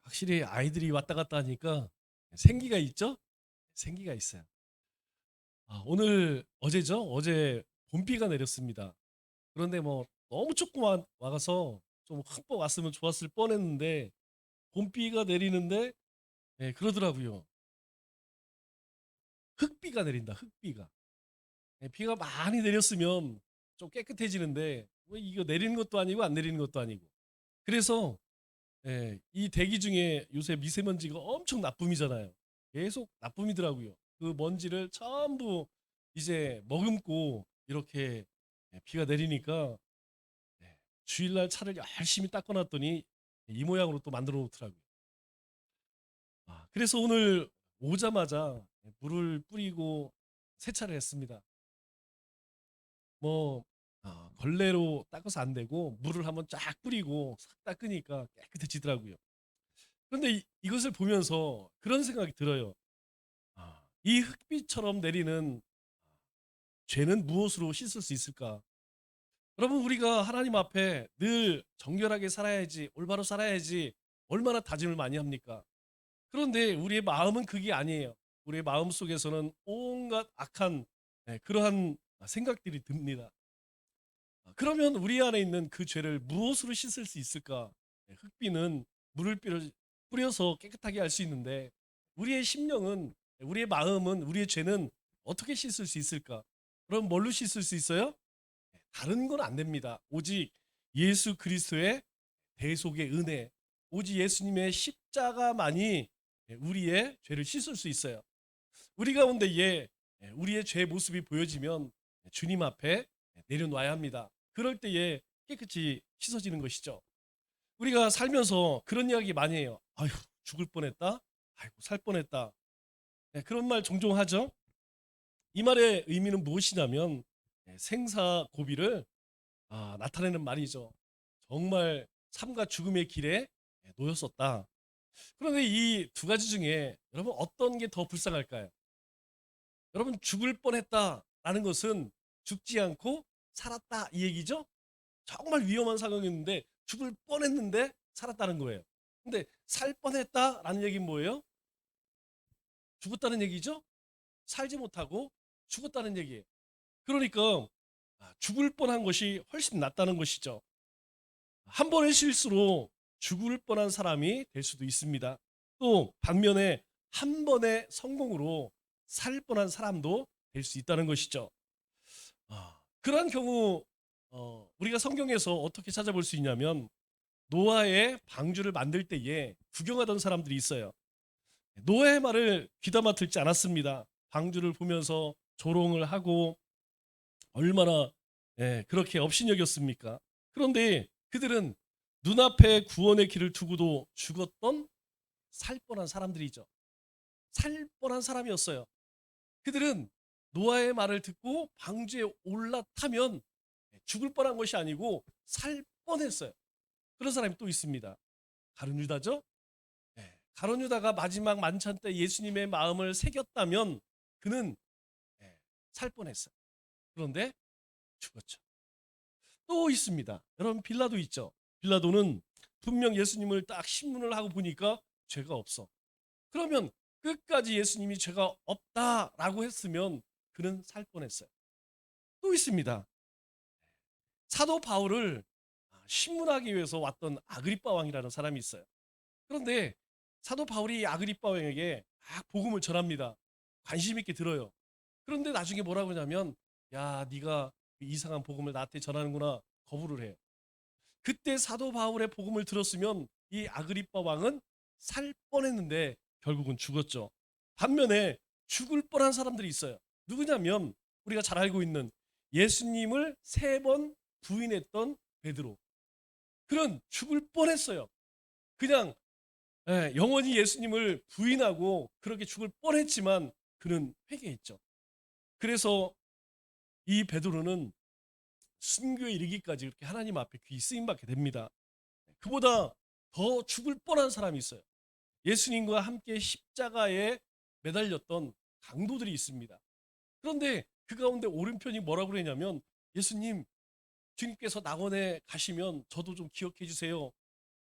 확실히 아이들이 왔다 갔다 하니까 생기가 있죠? 생기가 있어요. 오늘 어제죠? 어제 봄비가 내렸습니다. 그런데 뭐 너무 조금 와서 좀 흠뻑 왔으면 좋았을 뻔했는데 봄비가 내리는데 그러더라고요. 흙비가 내린다. 흙비가. 비가 많이 내렸으면 좀 깨끗해지는데 뭐 이거 내리는 것도 아니고 안 내리는 것도 아니고. 그래서 이 대기 중에 요새 미세먼지가 엄청 나쁨이잖아요. 계속 나쁨이더라고요. 그 먼지를 전부 이제 머금고 이렇게 비가 내리니까 주일날 차를 열심히 닦아놨더니 이 모양으로 또 만들어 놓더라고요. 그래서 오늘 오자마자 물을 뿌리고 세차를 했습니다. 뭐 걸레로 닦아서 안 되고 물을 한번 쫙 뿌리고 싹 닦으니까 깨끗해지더라고요. 그런데 이것을 보면서 그런 생각이 들어요. 이 흙비처럼 내리는 죄는 무엇으로 씻을 수 있을까? 여러분, 우리가 하나님 앞에 늘 정결하게 살아야지, 올바로 살아야지 얼마나 다짐을 많이 합니까? 그런데 우리의 마음은 그게 아니에요. 우리의 마음 속에서는 온갖 악한 그러한 생각들이 듭니다. 그러면 우리 안에 있는 그 죄를 무엇으로 씻을 수 있을까? 흙비는 물을 뿌려서 깨끗하게 할 수 있는데 우리의 심령은, 우리의 마음은, 우리의 죄는 어떻게 씻을 수 있을까? 그럼 뭘로 씻을 수 있어요? 다른 건 안 됩니다. 오직 예수 그리스도의 대속의 은혜, 오직 예수님의 십자가만이 우리의 죄를 씻을 수 있어요. 우리 가운데 우리의 죄 모습이 보여지면 주님 앞에 내려놔야 합니다. 그럴 때에 깨끗이 씻어지는 것이죠. 우리가 살면서 그런 이야기 많이 해요. 아휴, 죽을 뻔했다. 아이고, 살 뻔했다. 그런 말 종종 하죠. 이 말의 의미는 무엇이냐면 생사 고비를 나타내는 말이죠. 정말 삶과 죽음의 길에 놓였었다. 그런데 이 두 가지 중에 여러분 어떤 게 더 불쌍할까요? 여러분, 죽을 뻔했다라는 것은 죽지 않고 살았다 이 얘기죠. 정말 위험한 상황이었는데 죽을 뻔했는데 살았다는 거예요. 근데 살 뻔했다라는 얘기는 뭐예요? 죽었다는 얘기죠. 살지 못하고 죽었다는 얘기예요. 그러니까 죽을 뻔한 것이 훨씬 낫다는 것이죠. 한 번의 실수로 죽을 뻔한 사람이 될 수도 있습니다. 또 반면에 한 번의 성공으로 살 뻔한 사람도 될 수 있다는 것이죠. 그러한 경우 우리가 성경에서 어떻게 찾아볼 수 있냐면 노아의 방주를 만들 때에 구경하던 사람들이 있어요. 노아의 말을 귀담아 듣지 않았습니다. 방주를 보면서 조롱을 하고 얼마나 그렇게 업신여겼습니까? 그런데 그들은 눈앞에 구원의 길을 두고도 죽었던 살 뻔한 사람들이죠. 살 뻔한 사람이었어요. 그들은 노아의 말을 듣고 방주에 올라타면 죽을 뻔한 것이 아니고 살 뻔했어요. 그런 사람이 또 있습니다. 가룟 유다죠. 가룟 유다가 마지막 만찬 때 예수님의 마음을 새겼다면 그는 살 뻔했어요. 그런데 죽었죠. 또 있습니다. 여러분, 빌라도 있죠. 빌라도는 분명 예수님을 딱 신문을 하고 보니까 죄가 없어. 그러면 끝까지 예수님이 죄가 없다라고 했으면 그는 살 뻔했어요. 또 있습니다. 사도 바울을 신문하기 위해서 왔던 아그리빠 왕이라는 사람이 있어요. 그런데 사도 바울이 아그리빠 왕에게 복음을 전합니다. 관심 있게 들어요. 그런데 나중에 뭐라고 하냐면, 야, 네가 그 이상한 복음을 나한테 전하는구나, 거부를 해요. 그때 사도 바울의 복음을 들었으면 이 아그리빠 왕은 살 뻔했는데 결국은 죽었죠. 반면에 죽을 뻔한 사람들이 있어요. 누구냐면 우리가 잘 알고 있는 예수님을 3번 부인했던 베드로. 그는 죽을 뻔했어요. 그냥 영원히 예수님을 부인하고 그렇게 죽을 뻔했지만 그는 회개했죠. 그래서 이 베드로는 순교에 이르기까지 이렇게 하나님 앞에 귀 쓰임 받게 됩니다. 그보다 더 죽을 뻔한 사람이 있어요. 예수님과 함께 십자가에 매달렸던 강도들이 있습니다. 그런데 그 가운데 오른편이 뭐라고 그러냐면, 예수님, 주님께서 낙원에 가시면 저도 좀 기억해 주세요.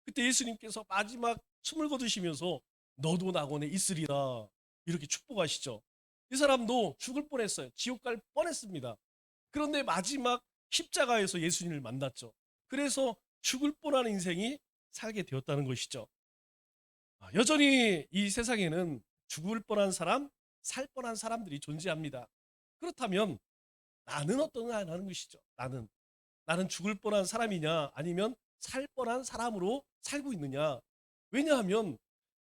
그때 예수님께서 마지막 숨을 거두시면서 너도 낙원에 있으리라 이렇게 축복하시죠. 이 사람도 죽을 뻔했어요. 지옥 갈 뻔했습니다. 그런데 마지막 십자가에서 예수님을 만났죠. 그래서 죽을 뻔한 인생이 살게 되었다는 것이죠. 여전히 이 세상에는 죽을 뻔한 사람, 살 뻔한 사람들이 존재합니다. 그렇다면 나는 어떠냐는 것이죠. 나는 죽을 뻔한 사람이냐 아니면 살 뻔한 사람으로 살고 있느냐. 왜냐하면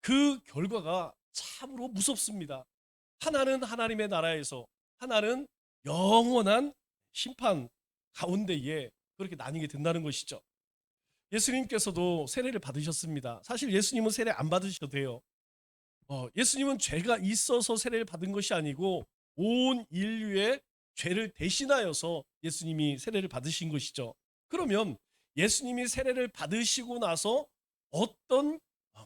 그 결과가 참으로 무섭습니다. 하나는 하나님의 나라에서, 하나는 영원한 심판 가운데에 그렇게 나뉘게 된다는 것이죠. 예수님께서도 세례를 받으셨습니다. 사실 예수님은 세례 안 받으셔도 돼요. 예수님은 죄가 있어서 세례를 받은 것이 아니고 온 인류의 죄를 대신하여서 예수님이 세례를 받으신 것이죠. 그러면 예수님이 세례를 받으시고 나서 어떤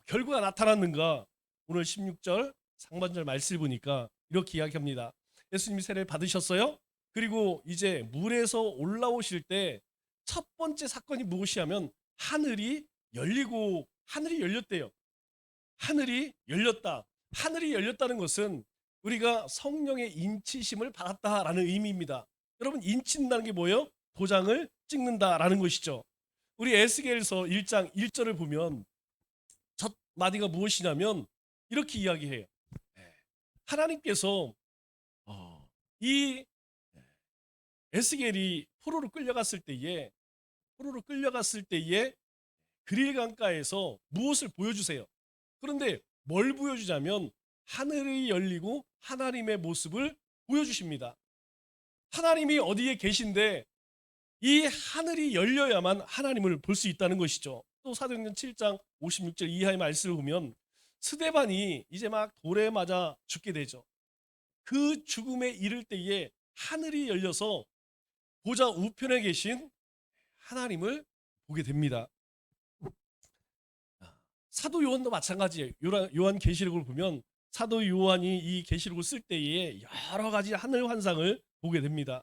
결과가 나타났는가? 오늘 16절 상반절 말씀을 보니까 이렇게 이야기합니다. 예수님이 세례를 받으셨어요. 그리고 이제 물에서 올라오실 때 첫 번째 사건이 무엇이 하면 하늘이 열렸대요. 하늘이 열렸다. 하늘이 열렸다는 것은 우리가 성령의 인치심을 받았다라는 의미입니다. 여러분, 인친다는 게 뭐예요? 도장을 찍는다라는 것이죠. 우리 에스겔서 1장 1절을 보면 첫 마디가 무엇이냐면 이렇게 이야기해요. 하나님께서 이 에스겔이 포로로 끌려갔을 때에 그릴 강가에서 무엇을 보여주세요. 그런데 뭘 보여주자면 하늘이 열리고 하나님의 모습을 보여주십니다. 하나님이 어디에 계신데 이 하늘이 열려야만 하나님을 볼 수 있다는 것이죠. 또 사도행전 7장 56절 이하의 말씀을 보면 스데반이 이제 막 돌에 맞아 죽게 되죠. 그 죽음에 이를 때에 하늘이 열려서 보좌 우편에 계신 하나님을 보게 됩니다. 사도 요한도 마찬가지예요. 요한 계시록을 보면 사도 요한이 이 계시록을 쓸 때에 여러 가지 하늘 환상을 보게 됩니다.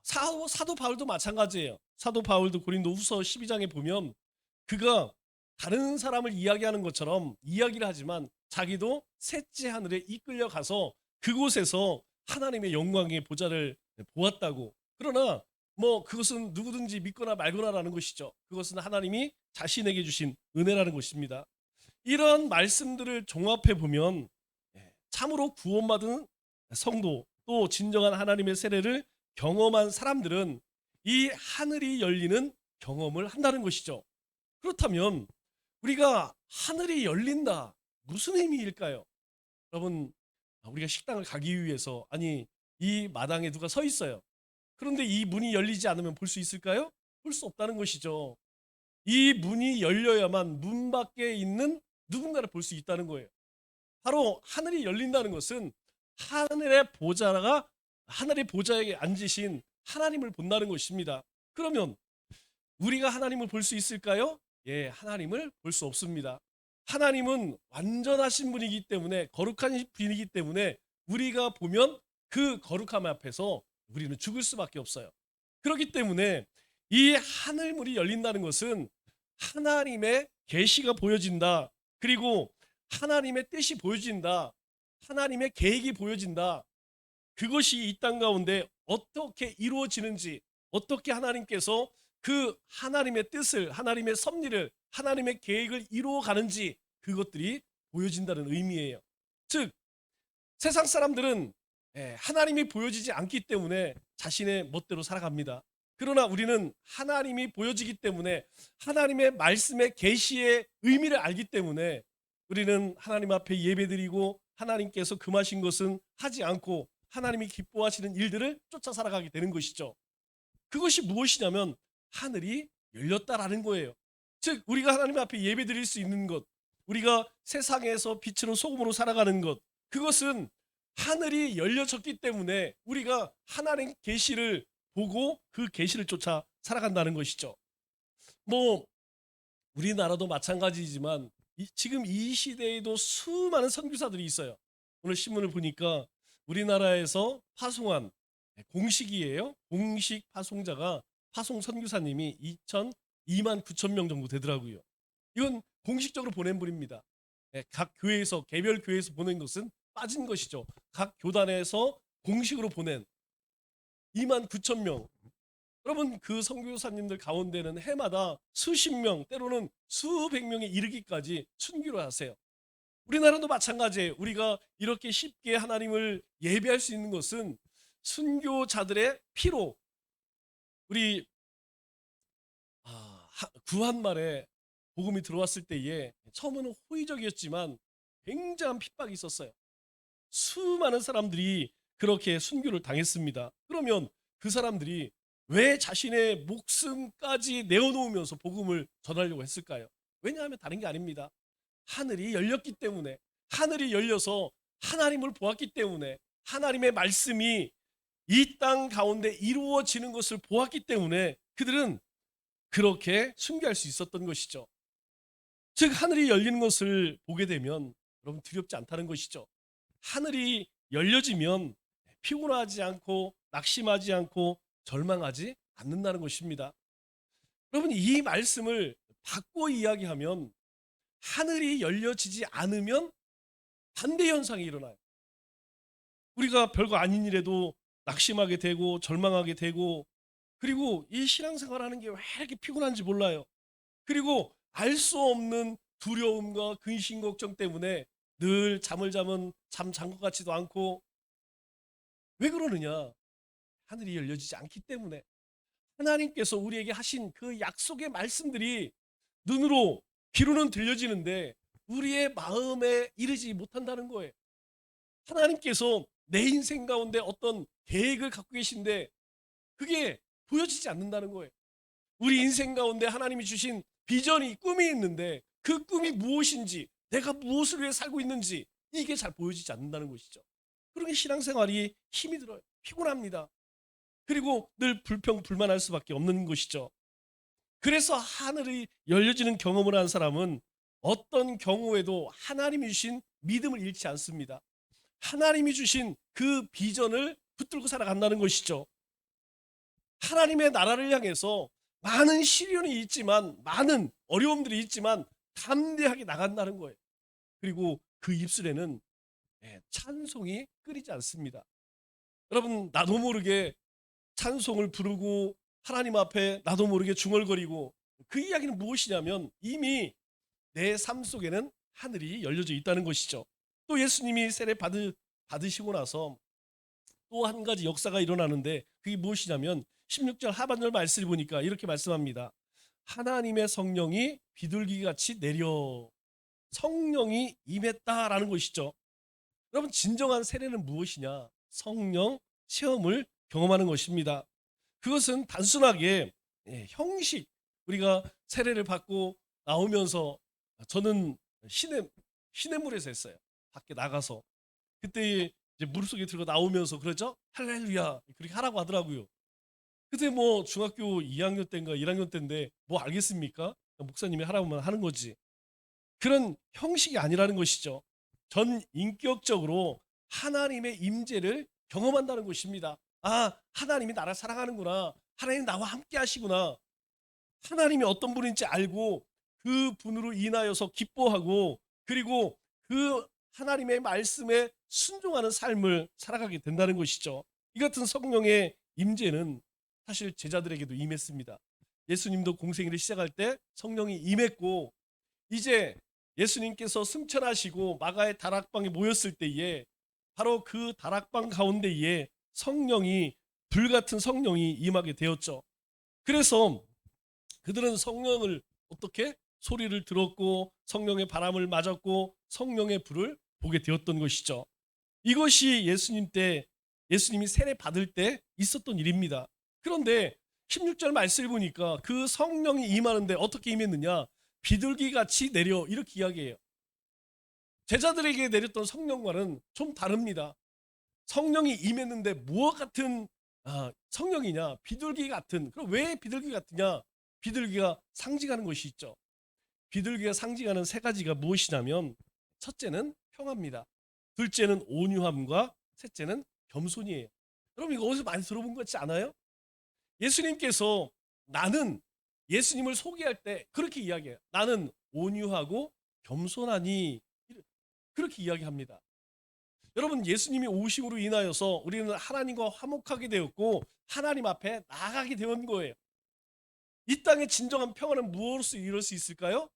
사도 바울도 마찬가지예요. 사도 바울도 고린도 후서 12장에 보면 그가 다른 사람을 이야기하는 것처럼 이야기를 하지만 자기도 셋째 하늘에 이끌려 가서 그곳에서 하나님의 영광의 보좌를 보았다고. 그러나 뭐 그것은 누구든지 믿거나 말거나라는 것이죠. 그것은 하나님이 자신에게 주신 은혜라는 것입니다. 이런 말씀들을 종합해 보면 참으로 구원받은 성도, 또 진정한 하나님의 세례를 경험한 사람들은 이 하늘이 열리는 경험을 한다는 것이죠. 그렇다면 우리가 하늘이 열린다, 무슨 의미일까요? 여러분, 우리가 식당을 가기 위해서, 아니 이 마당에 누가 서 있어요. 그런데 이 문이 열리지 않으면 볼 수 있을까요? 볼 수 없다는 것이죠. 이 문이 열려야만 문 밖에 있는 누군가를 볼 수 있다는 거예요. 바로 하늘이 열린다는 것은 하늘의 보좌에 앉으신 하나님을 본다는 것입니다. 그러면 우리가 하나님을 볼 수 있을까요? 예, 하나님을 볼 수 없습니다. 하나님은 완전하신 분이기 때문에, 거룩한 분이기 때문에 우리가 보면 그 거룩함 앞에서 우리는 죽을 수밖에 없어요. 그렇기 때문에 이 하늘문이 열린다는 것은 하나님의 계시가 보여진다. 그리고 하나님의 뜻이 보여진다. 하나님의 계획이 보여진다. 그것이 이 땅 가운데 어떻게 이루어지는지, 어떻게 하나님께서 그 하나님의 뜻을, 하나님의 섭리를, 하나님의 계획을 이루어가는지 그것들이 보여진다는 의미예요. 즉 세상 사람들은 하나님이 보여지지 않기 때문에 자신의 멋대로 살아갑니다. 그러나 우리는 하나님이 보여지기 때문에, 하나님의 말씀의 계시의 의미를 알기 때문에 우리는 하나님 앞에 예배드리고 하나님께서 금하신 것은 하지 않고 하나님이 기뻐하시는 일들을 쫓아 살아가게 되는 것이죠. 그것이 무엇이냐면 하늘이 열렸다라는 거예요. 즉 우리가 하나님 앞에 예배드릴 수 있는 것, 우리가 세상에서 빛으로 소금으로 살아가는 것, 그것은 하늘이 열려졌기 때문에 우리가 하나님 계시를 보고 그 계시를 쫓아 살아간다는 것이죠. 뭐 우리나라도 마찬가지지만 지금 이 시대에도 수많은 선교사들이 있어요. 오늘 신문을 보니까 우리나라에서 파송한 공식이에요. 공식 파송자가, 파송 선교사님이 2만 9천 명 정도 되더라고요. 이건 공식적으로 보낸 분입니다. 예, 각 교회에서 개별 교회에서 보낸 것은 빠진 것이죠. 각 교단에서 공식으로 보낸 2만 9천 명. 여러분 그 선교사님들 가운데는 해마다 수십 명 때로는 수백 명에 이르기까지 순교를 하세요. 우리나라도 마찬가지예요. 우리가 이렇게 쉽게 하나님을 예배할 수 있는 것은 순교자들의 피로. 우리 구한말에 복음이 들어왔을 때에 처음에는 호의적이었지만 굉장한 핍박이 있었어요. 수많은 사람들이 그렇게 순교를 당했습니다. 그러면 그 사람들이 왜 자신의 목숨까지 내어놓으면서 복음을 전하려고 했을까요? 왜냐하면 다른 게 아닙니다. 하늘이 열렸기 때문에, 하늘이 열려서 하나님을 보았기 때문에, 하나님의 말씀이 이 땅 가운데 이루어지는 것을 보았기 때문에 그들은 그렇게 순교할 수 있었던 것이죠. 즉 하늘이 열리는 것을 보게 되면 여러분 두렵지 않다는 것이죠. 하늘이 열려지면 피곤하지 않고 낙심하지 않고 절망하지 않는다는 것입니다. 여러분 이 말씀을 바꿔 이야기하면 하늘이 열려지지 않으면 반대 현상이 일어나요. 우리가 별거 아닌 일에도 낙심하게 되고 절망하게 되고, 그리고 이 신앙생활하는 게 왜 이렇게 피곤한지 몰라요. 그리고 알 수 없는 두려움과 근심 걱정 때문에 늘 잠을 자면 잠 잔 것 같지도 않고. 왜 그러느냐? 하늘이 열려지지 않기 때문에. 하나님께서 우리에게 하신 그 약속의 말씀들이 눈으로 귀로는 들려지는데 우리의 마음에 이르지 못한다는 거예요. 하나님께서 내 인생 가운데 어떤 계획을 갖고 계신데 그게 보여지지 않는다는 거예요. 우리 인생 가운데 하나님이 주신 비전이, 꿈이 있는데 그 꿈이 무엇인지, 내가 무엇을 위해 살고 있는지 이게 잘 보여지지 않는다는 것이죠. 그러니 신앙생활이 힘이 들어요. 피곤합니다. 그리고 늘 불평불만할 수밖에 없는 것이죠. 그래서 하늘이 열려지는 경험을 한 사람은 어떤 경우에도 하나님이 주신 믿음을 잃지 않습니다. 하나님이 주신 그 비전을 붙들고 살아간다는 것이죠. 하나님의 나라를 향해서 많은 시련이 있지만, 많은 어려움들이 있지만 담대하게 나간다는 거예요. 그리고 그 입술에는 찬송이 끊이지 않습니다. 여러분 나도 모르게 찬송을 부르고 하나님 앞에 나도 모르게 중얼거리고, 그 이야기는 무엇이냐면 이미 내 삶 속에는 하늘이 열려져 있다는 것이죠. 또 예수님이 세례 받으시고 나서 또 한 가지 역사가 일어나는데 그게 무엇이냐면 16절 하반절 말씀을 보니까 이렇게 말씀합니다. 하나님의 성령이 비둘기같이 내려, 성령이 임했다라는 것이죠. 여러분 진정한 세례는 무엇이냐? 성령 체험을 경험하는 것입니다. 그것은 단순하게 형식, 우리가 세례를 받고 나오면서, 저는 시냇물에서 했어요. 밖에 나가서. 그때 이제 물속에 들고 나오면서 그러죠? 할렐루야 그렇게 하라고 하더라고요. 그때 뭐 중학교 2학년 때인가 1학년 때인데 뭐 알겠습니까? 목사님이 하라고 하는 거지. 그런 형식이 아니라는 것이죠. 전 인격적으로 하나님의 임재를 경험한다는 것입니다. 아, 하나님이 나를 사랑하는구나. 하나님 나와 함께 하시구나. 하나님이 어떤 분인지 알고 그 분으로 인하여서 기뻐하고, 그리고 그 하나님의 말씀에 순종하는 삶을 살아가게 된다는 것이죠. 이 같은 성령의 임재는 사실 제자들에게도 임했습니다. 예수님도 공생애를 시작할 때 성령이 임했고, 이제 예수님께서 승천하시고 마가의 다락방에 모였을 때에 바로 그 다락방 가운데에 성령이, 불같은 성령이 임하게 되었죠. 그래서 그들은 성령을 어떻게 소리를 들었고 성령의 바람을 맞았고 성령의 불을 보게 되었던 것이죠. 이것이 예수님이 세례 받을 때 있었던 일입니다. 그런데 16절 말씀을 보니까 그 성령이 임하는데 어떻게 임했느냐? 비둘기같이 내려, 이렇게 이야기해요. 제자들에게 내렸던 성령과는 좀 다릅니다. 성령이 임했는데 무엇 같은 성령이냐? 비둘기 같은. 그럼 왜 비둘기 같으냐? 비둘기가 상징하는 것이 있죠. 비둘기가 상징하는 세 가지가 무엇이냐면, 첫째는 평화입니다. 둘째는 온유함과 셋째는 겸손이에요. 여러분 이거 어디서 많이 들어본 것 같지 않아요? 예수님께서 나는, 예수님을 소개할 때 그렇게 이야기해요. 나는 온유하고 겸손하니 그렇게 이야기합니다. 여러분 예수님이 오심으로 인하여서 우리는 하나님과 화목하게 되었고 하나님 앞에 나아가게 된 거예요. 이 땅의 진정한 평화는 무엇으로 이룰 수 있을까요?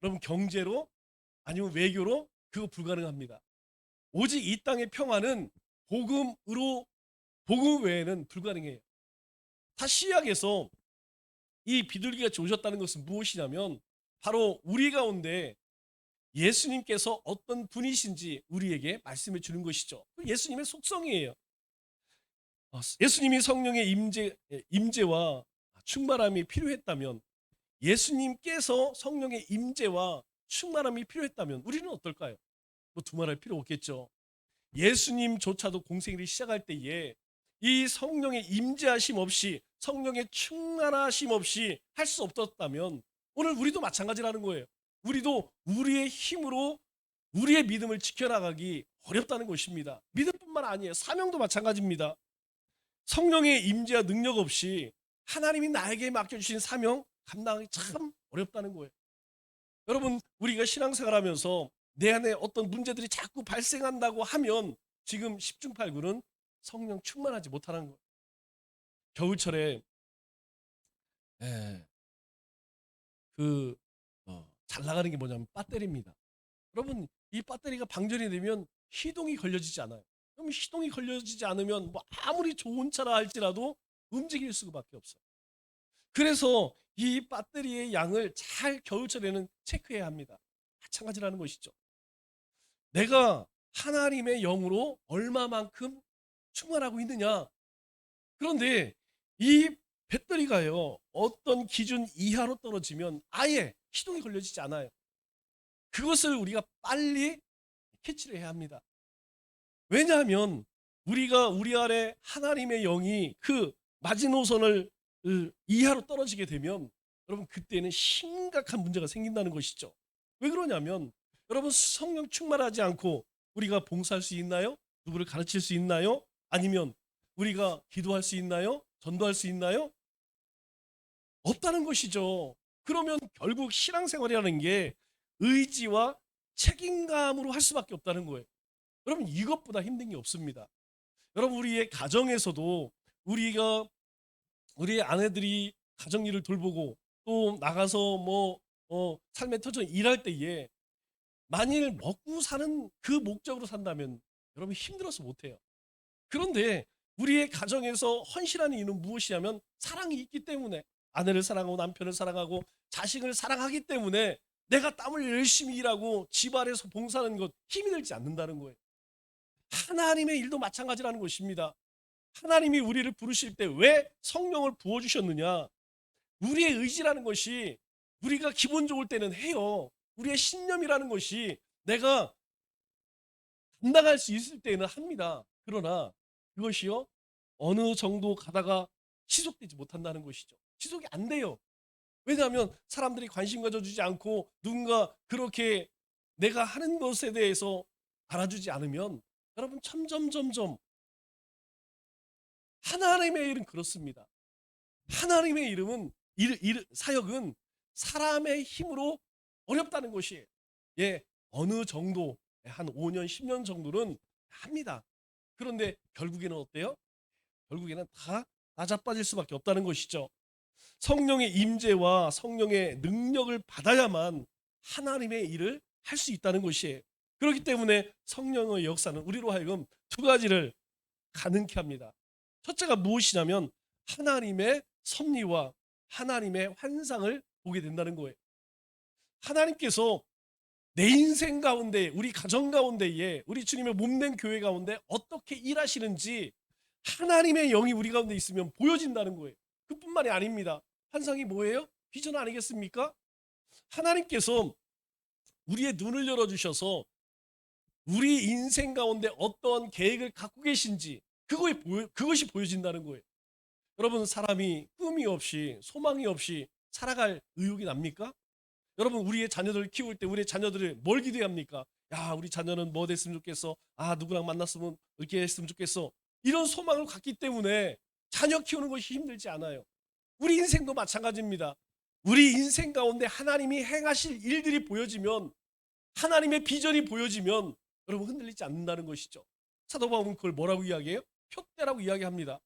여러분 경제로 아니면 외교로 그거 불가능합니다. 오직 이 땅의 평화는 복음 외에는 불가능해요. 다 시약에서 이 비둘기같이 오셨다는 것은 무엇이냐면 바로 우리 가운데 예수님께서 어떤 분이신지 우리에게 말씀해 주는 것이죠. 예수님의 속성이에요. 예수님이 성령의 임재와 충만함이 필요했다면 예수님께서 성령의 임재와 충만함이 필요했다면 우리는 어떨까요? 뭐 두말할 필요 없겠죠. 예수님조차도 공생일을 시작할 때에 이 성령의 임재하심 없이 성령의 충만하심 없이 할 수 없었다면 오늘 우리도 마찬가지라는 거예요. 우리도 우리의 힘으로 우리의 믿음을 지켜나가기 어렵다는 것입니다. 믿음뿐만 아니에요. 사명도 마찬가지입니다. 성령의 임재와 능력 없이 하나님이 나에게 맡겨주신 사명 감당하기 참 어렵다는 거예요. 여러분 우리가 신앙생활하면서 내 안에 어떤 문제들이 자꾸 발생한다고 하면 지금 10중 8구는 성령 충만하지 못하는 거예요. 겨울철에 잘 나가는 게 뭐냐면 배터리입니다. 여러분 이 배터리가 방전이 되면 시동이 걸려지지 않아요. 그럼 시동이 걸려지지 않으면 뭐 아무리 좋은 차라 할지라도 움직일 수밖에 없어요. 그래서 이 배터리의 양을 잘 겨울철에는 체크해야 합니다. 마찬가지라는 것이죠. 내가 하나님의 영으로 얼마만큼 충만하고 있느냐. 그런데 이 배터리가요 어떤 기준 이하로 떨어지면 아예 시동이 걸려지지 않아요. 그것을 우리가 빨리 캐치를 해야 합니다. 왜냐하면 우리가 우리 안에 하나님의 영이 그 마지노선을 이하로 떨어지게 되면 여러분 그때는 심각한 문제가 생긴다는 것이죠. 왜 그러냐면 여러분 성령 충만하지 않고 우리가 봉사할 수 있나요? 누구를 가르칠 수 있나요? 아니면 우리가 기도할 수 있나요? 전도할 수 있나요? 없다는 것이죠. 그러면 결국 신앙생활이라는 게 의지와 책임감으로 할 수밖에 없다는 거예요. 여러분 이것보다 힘든 게 없습니다. 여러분 우리의 가정에서도 우리의 아내들이 가정일을 돌보고 또 나가서 삶의 터전 일할 때에 만일 먹고 사는 그 목적으로 산다면 여러분 힘들어서 못해요. 그런데 우리의 가정에서 헌신하는 이유는 무엇이냐면 사랑이 있기 때문에 아내를 사랑하고 남편을 사랑하고 자식을 사랑하기 때문에 내가 땀을 열심히 일하고 집안에서 봉사하는 것 힘이 들지 않는다는 거예요. 하나님의 일도 마찬가지라는 것입니다. 하나님이 우리를 부르실 때 왜 성령을 부어주셨느냐. 우리의 의지라는 것이 우리가 기분 좋을 때는 해요. 우리의 신념이라는 것이 내가 감당할 수 있을 때는 합니다. 그러나 그것이요 어느 정도 가다가 지속되지 못한다는 것이죠. 지속이 안 돼요. 왜냐하면 사람들이 관심 가져주지 않고 누군가 그렇게 내가 하는 것에 대해서 알아주지 않으면 여러분 점점 하나님의 일은 그렇습니다. 하나님의 이름은 사역은 사람의 힘으로 어렵다는 것이에요. 예, 어느 정도 한 5년 10년 정도는 합니다. 그런데 결국에는 어때요? 결국에는 다 나자빠질 수밖에 없다는 것이죠. 성령의 임재와 성령의 능력을 받아야만 하나님의 일을 할 수 있다는 것이에요. 그렇기 때문에 성령의 역사는 우리로 하여금 두 가지를 가능케 합니다. 첫째가 무엇이냐면 하나님의 섭리와 하나님의 환상을 보게 된다는 거예요. 하나님께서 내 인생 가운데 우리 가정 가운데에 우리 주님의 몸된 교회 가운데 어떻게 일하시는지 하나님의 영이 우리 가운데 있으면 보여진다는 거예요. 그뿐만이 아닙니다. 환상이 뭐예요? 비전 아니겠습니까? 하나님께서 우리의 눈을 열어주셔서 우리 인생 가운데 어떤 계획을 갖고 계신지 그것이 보여진다는 거예요. 여러분 사람이 꿈이 없이 소망이 없이 살아갈 의욕이 납니까? 여러분 우리의 자녀들을 키울 때 우리의 자녀들을 뭘 기대합니까? 야 우리 자녀는 뭐 됐으면 좋겠어. 아 누구랑 만났으면 이렇게 했으면 좋겠어. 이런 소망을 갖기 때문에 자녀 키우는 것이 힘들지 않아요. 우리 인생도 마찬가지입니다. 우리 인생 가운데 하나님이 행하실 일들이 보여지면, 하나님의 비전이 보여지면 여러분 흔들리지 않는다는 것이죠. 사도 바울은 그걸 뭐라고 이야기해요? 표대라고 이야기합니다.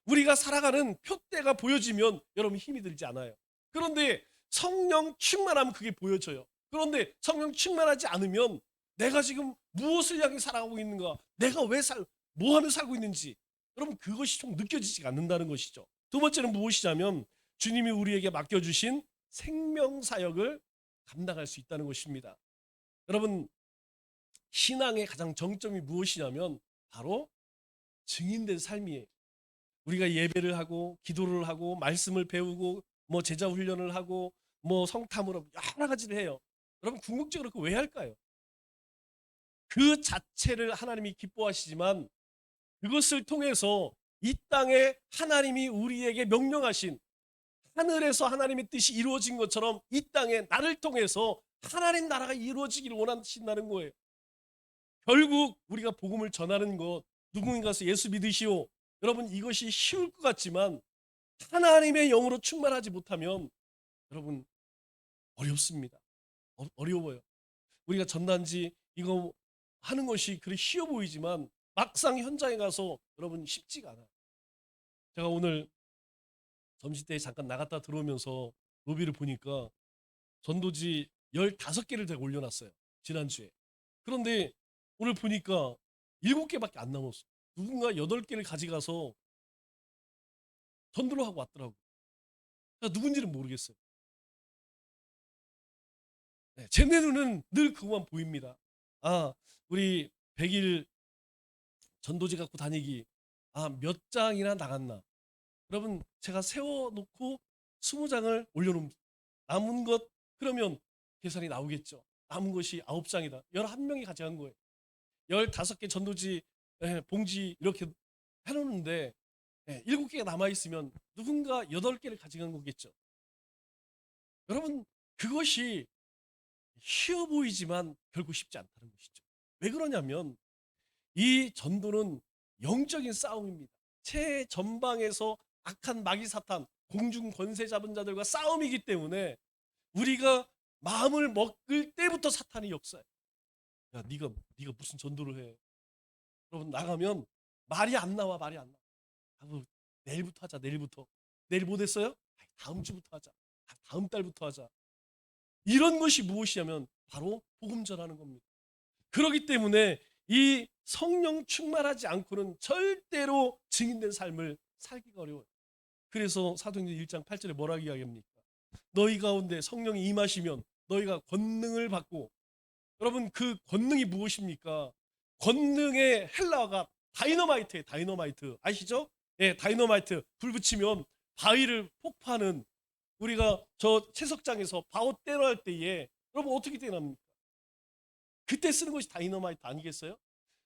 우리가 살아가는 표대가 보여지면 여러분 힘이 들지 않아요. 그런데 성령 충만하면 그게 보여져요. 그런데 성령 충만하지 않으면 내가 지금 무엇을 향해 살아가고 있는가, 내가 뭐 하며 살고 있는지 여러분 그것이 좀 느껴지지 않는다는 것이죠. 두 번째는 무엇이냐면 주님이 우리에게 맡겨주신 생명사역을 감당할 수 있다는 것입니다. 여러분 신앙의 가장 정점이 무엇이냐면 바로 증인된 삶이에요. 우리가 예배를 하고 기도를 하고 말씀을 배우고 뭐 제자 훈련을 하고 뭐 성탐으로 여러 가지를 해요. 여러분 궁극적으로 그 왜 할까요? 그 자체를 하나님이 기뻐하시지만 그것을 통해서 이 땅에 하나님이 우리에게 명령하신, 하늘에서 하나님의 뜻이 이루어진 것처럼 이 땅에 나를 통해서 하나님 나라가 이루어지기를 원하신다는 거예요. 결국 우리가 복음을 전하는 것, 누군가 가서 예수 믿으시오, 여러분 이것이 쉬울 것 같지만 하나님의 영으로 충만하지 못하면 여러분 어렵습니다. 어려워요. 우리가 전단지 이거 하는 것이 그리 쉬워 보이지만 막상 현장에 가서 여러분 쉽지가 않아요. 제가 오늘 점심때 잠깐 나갔다 들어오면서 로비를 보니까 전도지 15개를 제가 올려놨어요. 지난주에. 그런데 오늘 보니까 7개밖에 안 남았어. 누군가 8개를 가져가서 전도를 하고 왔더라고요. 누군지는 모르겠어요. 네, 제 눈에는 늘 그것만 보입니다. 아, 우리 100일 전도지 갖고 다니기, 몇 장이나 나갔나. 여러분 제가 세워놓고 20장을 올려놓으면 남은 것, 그러면 계산이 나오겠죠. 남은 것이 9장이다. 11명이 가져간 거예요. 15개 전도지 봉지 이렇게 해놓는데 7개가 남아있으면 누군가 8개를 가져간 거겠죠. 여러분 그것이 쉬워 보이지만 결국 쉽지 않다는 것이죠. 왜 그러냐면 이 전도는 영적인 싸움입니다. 최전방에서 악한 마귀 사탄, 공중 권세 잡은 자들과 싸움이기 때문에 우리가 마음을 먹을 때부터 사탄이 역사해. 야, 네가 무슨 전도를 해? 여러분 나가면 말이 안 나와, 말이 안 나와. 내일부터 하자, 내일부터. 내일 못 했어요? 다음 주부터 하자. 다음 달부터 하자. 이런 것이 무엇이냐면 바로 복음 전하는 겁니다. 그렇기 때문에 이 성령 충만하지 않고는 절대로 증인된 삶을 살기가 어려워요. 그래서 사도행전 1장 8절에 뭐라고 이야기합니까? 너희 가운데 성령이 임하시면 너희가 권능을 받고, 여러분 그 권능이 무엇입니까? 권능의 헬라어가 다이너마이트예요. 다이너마이트 아시죠? 예, 다이너마이트. 불 붙이면 바위를 폭파하는, 우리가 저 채석장에서 바오 때려할 때에 여러분 어떻게 때납니까? 그때 쓰는 것이 다이너마이트 아니겠어요?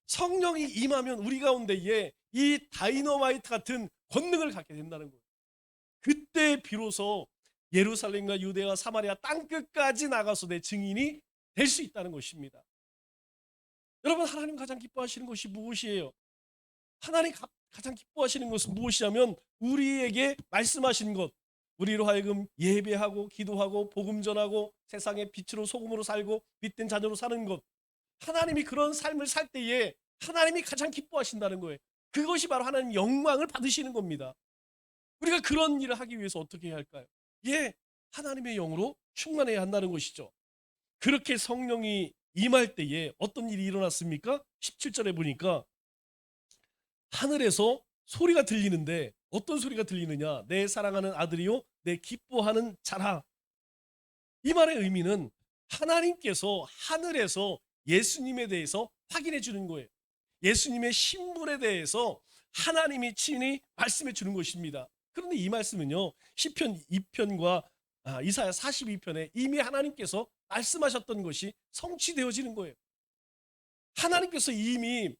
성령이 임하면 우리 가운데에 이 다이너마이트 같은 권능을 갖게 된다는 거예요. 그때 비로소 예루살렘과 유대와 사마리아 땅끝까지 나가서 내 증인이 될 수 있다는 것입니다. 여러분 하나님 가장 기뻐하시는 것이 무엇이에요? 하나님 가장 기뻐하시는 것은 무엇이냐면 우리에게 말씀하신 것, 우리로 하여금 예배하고 기도하고 복음 전하고 세상의 빛으로 소금으로 살고 빛된 자녀로 사는 것, 하나님이 그런 삶을 살 때에 하나님이 가장 기뻐하신다는 거예요. 그것이 바로 하나님 영광을 받으시는 겁니다. 우리가 그런 일을 하기 위해서 어떻게 해야 할까요? 예, 하나님의 영으로 충만해야 한다는 것이죠. 그렇게 성령이 임할 때에 어떤 일이 일어났습니까? 17절에 보니까 하늘에서 소리가 들리는데 어떤 소리가 들리느냐? 내 사랑하는 아들이요 내 기뻐하는 자라. 이 말의 의미는 하나님께서 하늘에서 예수님에 대해서 확인해 주는 거예요. 예수님의 신분에 대해서 하나님이 친히 말씀해 주는 것입니다. 그런데 이 말씀은요, 시편 2편과 이사야 42편에 이미 하나님께서 말씀하셨던 것이 성취되어지는 거예요. 하나님께서 이미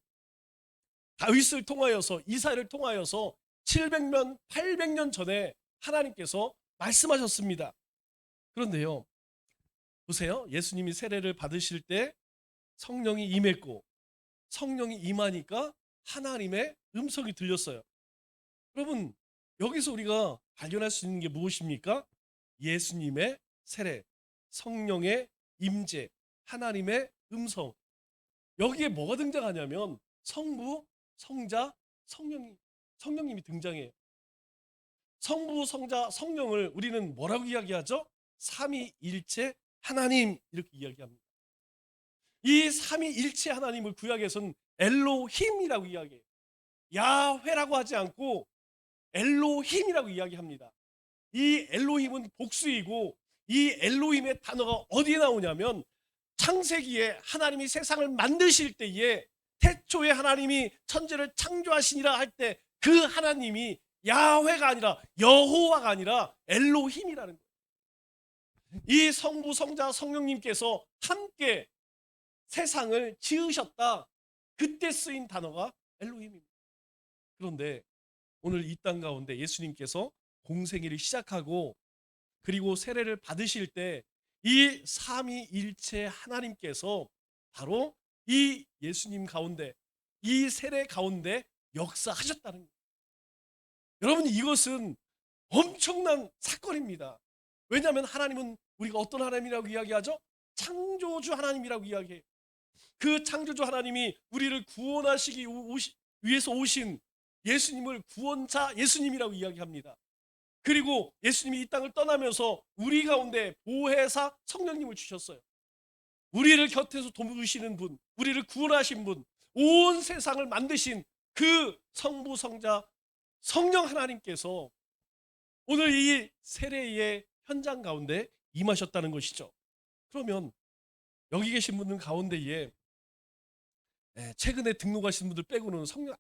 다윗을 통하여서, 이사야를 통하여서 700년, 800년 전에 하나님께서 말씀하셨습니다. 그런데요, 보세요. 예수님이 세례를 받으실 때 성령이 임했고, 성령이 임하니까 하나님의 음성이 들렸어요. 여러분 여기서 우리가 발견할 수 있는 게 무엇입니까? 예수님의 세례, 성령의 임재, 하나님의 음성. 여기에 뭐가 등장하냐면 성부, 성자, 성령님이 등장해요. 성부, 성자, 성령을 우리는 뭐라고 이야기하죠? 삼위일체 하나님 이렇게 이야기합니다. 이 삼위일체 하나님을 구약에서는 엘로힘이라고 이야기해요. 야훼라고 하지 않고 엘로힘이라고 이야기합니다. 이 엘로힘은 복수이고 이 엘로힘의 단어가 어디에 나오냐면 창세기에 하나님이 세상을 만드실 때에 태초에 하나님이 천지를 창조하시니라 할 때 그 하나님이 야훼가 아니라 여호와가 아니라 엘로힘이라는 거예요. 이 성부, 성자, 성령님께서 함께 세상을 지으셨다. 그때 쓰인 단어가 엘로힘입니다. 그런데 오늘 이 땅 가운데 예수님께서 공생애를 시작하고 그리고 세례를 받으실 때 이 삼위일체 하나님께서 바로 이 예수님 가운데, 이 세례 가운데 역사하셨다는 거예요. 여러분, 이것은 엄청난 사건입니다. 왜냐하면 하나님은 우리가 어떤 하나님이라고 이야기하죠? 창조주 하나님이라고 이야기해요. 그 창조주 하나님이 우리를 구원하시기 위해서 오신 예수님을 구원자 예수님이라고 이야기합니다. 그리고 예수님이 이 땅을 떠나면서 우리 가운데 보혜사 성령님을 주셨어요. 우리를 곁에서 도우시는 분, 우리를 구원하신 분, 온 세상을 만드신 그 성부, 성자, 성령 하나님께서 오늘 이 세례의 현장 가운데 임하셨다는 것이죠. 그러면 여기 계신 분들 가운데에 최근에 등록하신 분들 빼고는 성령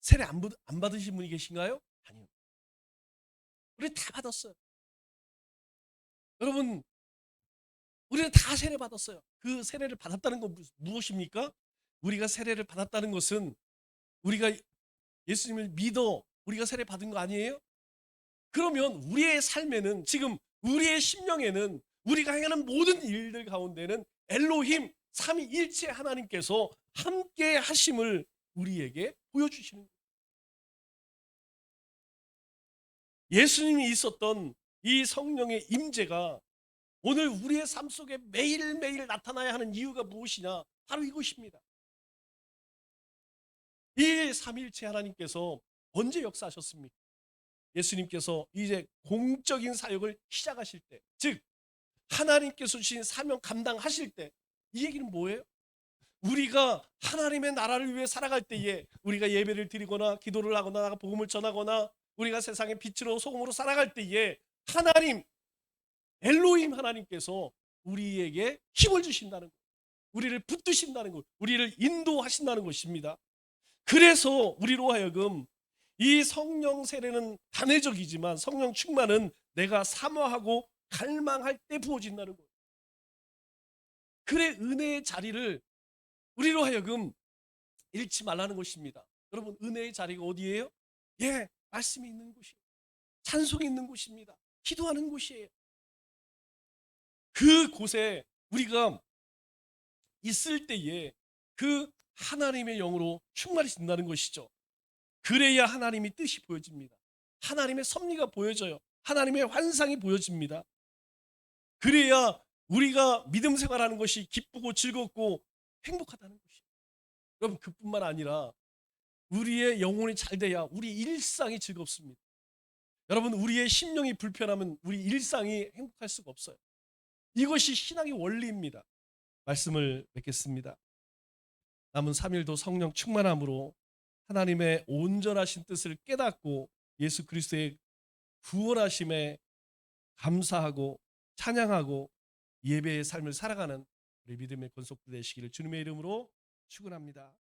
세례 안 받으신 분이 계신가요? 아니요. 우리 다 받았어요. 여러분, 우리는 다 세례 받았어요. 그 세례를 받았다는 건 무엇입니까? 우리가 세례를 받았다는 것은 우리가 예수님을 믿어 우리가 세례 받은 거 아니에요? 그러면 우리의 삶에는, 지금 우리의 심령에는, 우리가 행하는 모든 일들 가운데는 엘로힘 삼위일체 하나님께서 함께 하심을 우리에게 보여주시는 거예요. 예수님이 있었던 이 성령의 임재가 오늘 우리의 삶 속에 매일매일 나타나야 하는 이유가 무엇이냐? 바로 이것입니다. 이 삼위일체 하나님께서 언제 역사하셨습니까? 예수님께서 이제 공적인 사역을 시작하실 때, 즉 하나님께서 주신 사명 감당하실 때, 이 얘기는 뭐예요? 우리가 하나님의 나라를 위해 살아갈 때에 우리가 예배를 드리거나 기도를 하거나 복음을 전하거나 우리가 세상의 빛으로 소금으로 살아갈 때에 하나님 엘로힘 하나님께서 우리에게 힘을 주신다는 것, 우리를 붙드신다는 것, 우리를 인도하신다는 것입니다. 그래서 우리로 하여금 이 성령 세례는 단회적이지만 성령 충만은 내가 사모하고 갈망할 때 부어진다는 거예요. 그래, 은혜의 자리를 우리로 하여금 잃지 말라는 것입니다. 여러분, 은혜의 자리가 어디예요? 예, 말씀이 있는 곳이에요. 찬송이 있는 곳입니다. 기도하는 곳이에요. 그 곳에 우리가 있을 때에 그 하나님의 영으로 충만해진다는 것이죠. 그래야 하나님의 뜻이 보여집니다. 하나님의 섭리가 보여져요. 하나님의 환상이 보여집니다. 그래야 우리가 믿음 생활하는 것이 기쁘고 즐겁고 행복하다는 것이에요. 여러분, 그뿐만 아니라 우리의 영혼이 잘 돼야 우리 일상이 즐겁습니다. 여러분, 우리의 심령이 불편하면 우리 일상이 행복할 수가 없어요. 이것이 신앙의 원리입니다. 말씀을 맺겠습니다. 남은 3일도 성령 충만함으로 하나님의 온전하신 뜻을 깨닫고 예수 그리스도의 구원하심에 감사하고 찬양하고 예배의 삶을 살아가는 우리 믿음의 권속들 되시기를 주님의 이름으로 축원합니다.